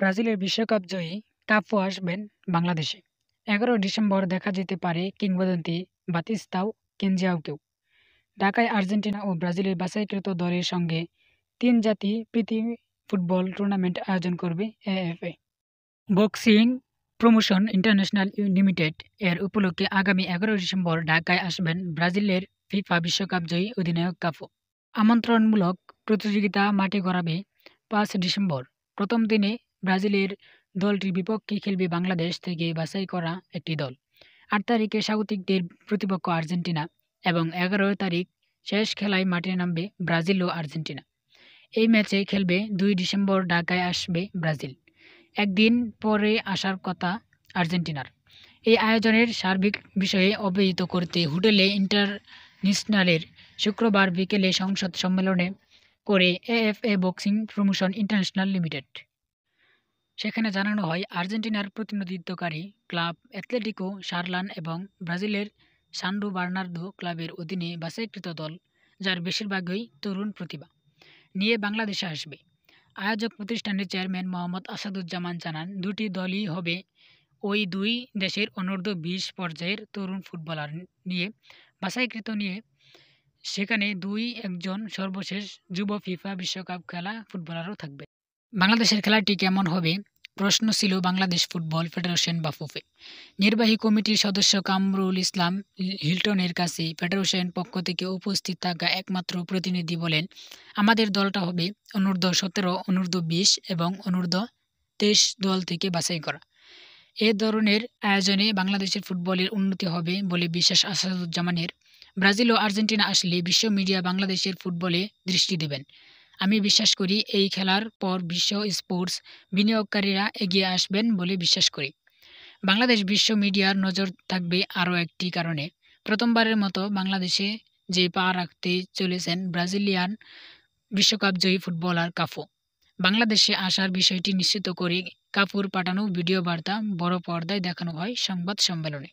ব্রাজিলের বিশ্বকাপ জয়ী কাফু আসবেন বাংলাদেশে। ১১ ডিসেম্বর দেখা যেতে পারে কিংবদন্তি বাতিস্তাও কেনজিয়াওকেও। ঢাকায় আর্জেন্টিনা ও ব্রাজিলের বাছাইকৃত দলের সঙ্গে তিন জাতি প্রীতি ফুটবল টুর্নামেন্ট আয়োজন করবে AFA. Boxing promotion international limited এর উপলক্ষে আগামী ১১ ডিসেম্বর ঢাকায় আসবেন ব্রাজিলের ফিফা বিশ্বকাপ জয়ী অধিনায়ক কাফু। আমন্ত্রণমূলক প্রতিযোগিতা মাঠে গড়াবে ৫ ডিসেম্বর। প্রথম দিনে ব্রাজিলের দলটির বিপক্ষে খেলবে বাংলাদেশ থেকে বাছাই করা একটি দল। ৮ তারিখে স্বাগতিকদের প্রতিপক্ষ আর্জেন্টিনা এবং ১১ তারিখ শেষ খেলায় মাঠে নামবে ব্রাজিল ও আর্জেন্টিনা। এই ম্যাচে খেলবে ২ ডিসেম্বর ঢাকায় আসবে ব্রাজিল। একদিন পরে আসার কথা আর্জেন্টিনার। এই আয়োজনের সার্বিক বিষয়ে অবহিত করতে হোটেলে ইন্টারন্যাশনালের শুক্রবার বিকেলে সংবাদ সম্মেলনে করে AFA boxing promotion international limited. সেখানে জানানো হয়, আর্জেন্টিনার প্রতিনিধিত্বকারী ক্লাব অ্যাথলেটিকো শারলান এবং ব্রাজিলের সান্ডো বার্নার্দো ক্লাবের অধীনে বাছাইকৃত দল, যার বেশিরভাগই তরুণ প্রতিভা, নিয়ে বাংলাদেশে আসবে। আয়োজক প্রতিষ্ঠানের চেয়ারম্যান মোহাম্মদ আসাদুজ্জামান জানান, দুটি দলই হবে ওই দুই দেশের অনূর্ধ্ব-২০ পর্যায়ের তরুণ ফুটবলার নিয়ে বাছাইকৃত নিয়ে সেখানে একজন সর্বশেষ যুব ফিফা বিশ্বকাপ খেলা ফুটবলারও থাকবে। বাংলাদেশের খেলাটি কেমন হবে প্রশ্ন ছিল বাংলাদেশ ফুটবল ফেডারেশন বা ফুফে নির্বাহী কমিটির সদস্য কামরুল ইসলাম হিল্টনের কাছে ফেডারেশন পক্ষ থেকে উপস্থিত থাকা একমাত্র প্রতিনিধি বলেন, আমাদের দলটা হবে অনূর্ধ্ব-১৭, অনূর্ধ্ব-২০ এবং অনূর্ধ্ব-২৩ দল থেকে বাছাই করা। এ ধরনের আয়োজনে বাংলাদেশের ফুটবলের উন্নতি হবে বলে বিশ্বাস আসাদুজ্জামানের। ব্রাজিল ও আর্জেন্টিনা আসলে বিশ্ব মিডিয়া বাংলাদেশের ফুটবলে দৃষ্টি দেবেন। আমি বিশ্বাস করি এই খেলার পর বিশ্ব স্পোর্টস বিনিয়োগকারীরা এগিয়ে আসবেন বলে বিশ্বাস করি। বাংলাদেশ বিশ্ব মিডিয়ার নজর থাকবে আরও একটি কারণে, প্রথমবারের মতো বাংলাদেশে যে পা রাখতে চলেছেন ব্রাজিলিয়ান বিশ্বকাপ জয়ী ফুটবলার কাফু। বাংলাদেশে আসার বিষয়টি নিশ্চিত করে কাফুর পাঠানো ভিডিও বার্তা বড় পর্দায় দেখানো হয় সংবাদ সম্মেলনে।